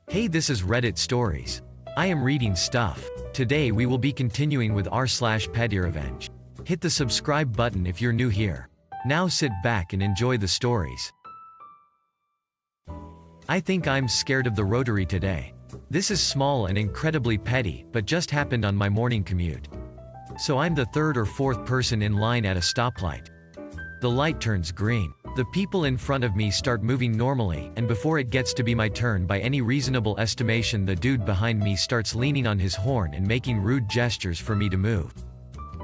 Hey, this is Reddit Stories. I am reading stuff. Today we will be continuing with r/Petty Revenge. Hit the subscribe button if you're new here. Now sit back and enjoy the stories. I think I'm scared of the rotary today. This is small and incredibly petty, but just happened on my morning commute. So I'm the third or fourth person in line at a stoplight. The light turns green. The people in front of me start moving normally, and before it gets to be my turn by any reasonable estimation, the dude behind me starts leaning on his horn and making rude gestures for me to move.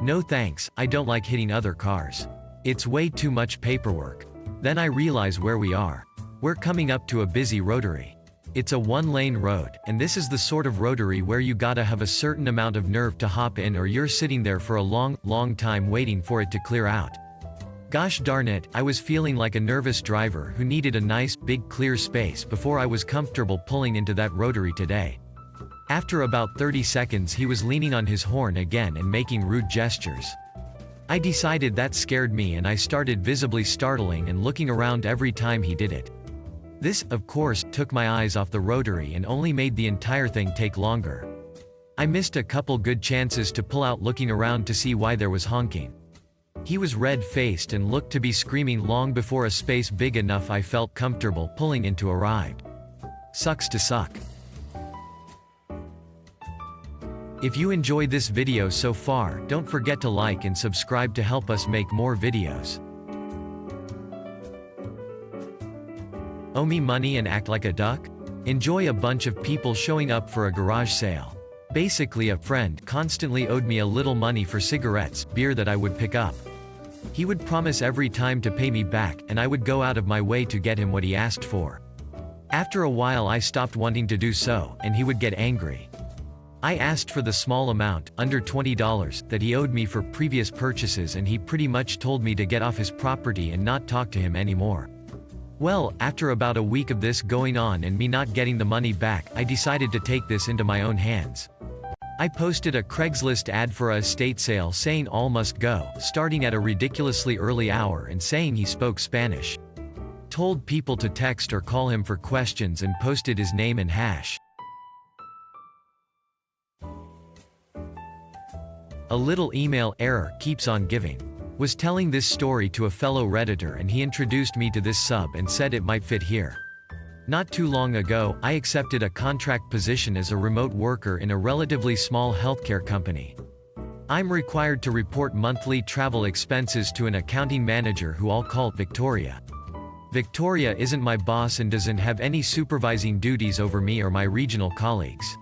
No thanks, I don't like hitting other cars. It's way too much paperwork. Then I realize where we are. We're coming up to a busy rotary. It's a one-lane road, and this is the sort of rotary where you gotta have a certain amount of nerve to hop in, or you're sitting there for a long time waiting for it to clear out. Gosh darn it, I was feeling like a nervous driver who needed a nice, big clear space before I was comfortable pulling into that rotary today. After about 30 seconds he was leaning on his horn again and making rude gestures. I decided that scared me, and I started visibly startling and looking around every time he did it. This, of course, took my eyes off the rotary and only made the entire thing take longer. I missed a couple good chances to pull out looking around to see why there was honking. He was red-faced and looked to be screaming long before a space big enough I felt comfortable pulling into arrived. Sucks to suck. If you enjoyed this video so far, don't forget to like and subscribe to help us make more videos. Owe me money and act like a duck? Enjoy a bunch of people showing up for a garage sale. Basically, a friend constantly owed me a little money for cigarettes, beer that I would pick up. He would promise every time to pay me back, and I would go out of my way to get him what he asked for. After a while I stopped wanting to do so, and he would get angry. I asked for the small amount, under $20, that he owed me for previous purchases, and he pretty much told me to get off his property and not talk to him anymore. Well, after about a week of this going on and me not getting the money back, I decided to take this into my own hands. I posted a Craigslist ad for a estate sale saying all must go, starting at a ridiculously early hour and saying he spoke Spanish. Told people to text or call him for questions and posted his name and hash. A little email error keeps on giving. Was telling this story to a fellow Redditor, and he introduced me to this sub and said it might fit here. Not too long ago, I accepted a contract position as a remote worker in a relatively small healthcare company. I'm required to report monthly travel expenses to an accounting manager who I'll call Victoria. Victoria isn't my boss and doesn't have any supervising duties over me or my regional colleagues.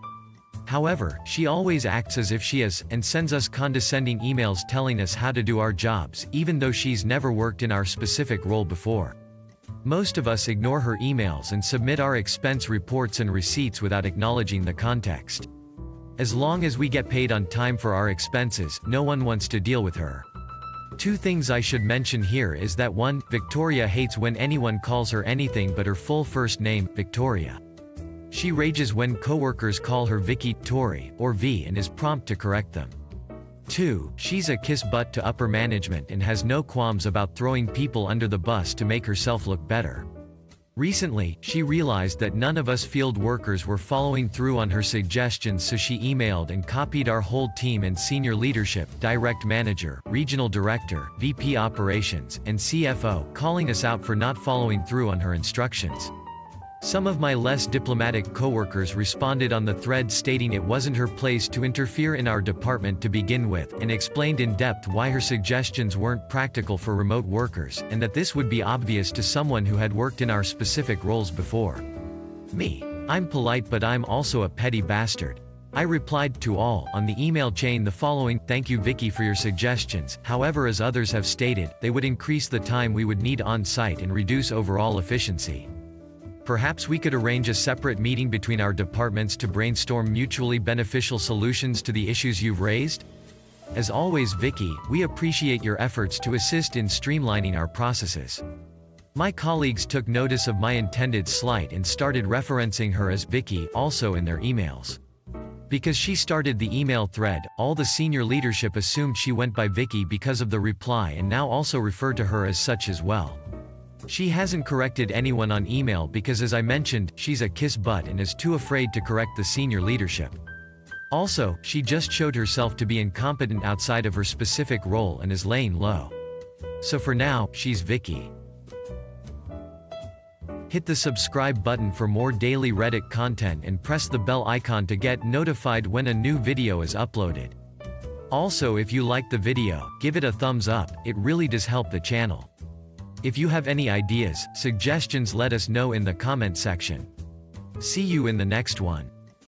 However, she always acts as if she is, and sends us condescending emails telling us how to do our jobs, even though she's never worked in our specific role before. Most of us ignore her emails and submit our expense reports and receipts without acknowledging the context. As long as we get paid on time for our expenses, no one wants to deal with her. Two things I should mention here is that 1, Victoria hates when anyone calls her anything but her full first name, Victoria. She rages when coworkers call her Vicky, Tori, or V and is prompt to correct them. 2, she's a kiss butt to upper management and has no qualms about throwing people under the bus to make herself look better. Recently, she realized that none of us field workers were following through on her suggestions, so she emailed and copied our whole team and senior leadership, direct manager, regional director, VP operations, and CFO, calling us out for not following through on her instructions. Some of my less diplomatic coworkers responded on the thread stating it wasn't her place to interfere in our department to begin with, and explained in depth why her suggestions weren't practical for remote workers, and that this would be obvious to someone who had worked in our specific roles before. Me. I'm polite, but I'm also a petty bastard. I replied to all on the email chain the following: "Thank you Vicky for your suggestions, however, as others have stated, they would increase the time we would need on site and reduce overall efficiency. Perhaps we could arrange a separate meeting between our departments to brainstorm mutually beneficial solutions to the issues you've raised? As always Vicky, we appreciate your efforts to assist in streamlining our processes." My colleagues took notice of my intended slight and started referencing her as Vicky also in their emails. Because she started the email thread, all the senior leadership assumed she went by Vicky because of the reply and now also refer to her as such as well. She hasn't corrected anyone on email because, as I mentioned, she's a kiss butt and is too afraid to correct the senior leadership. Also, she just showed herself to be incompetent outside of her specific role and is laying low. So for now, she's Vicky. Hit the subscribe button for more daily Reddit content and press the bell icon to get notified when a new video is uploaded. Also, if you liked the video, give it a thumbs up, it really does help the channel. If you have any ideas, suggestions, let us know in the comment section. See you in the next one.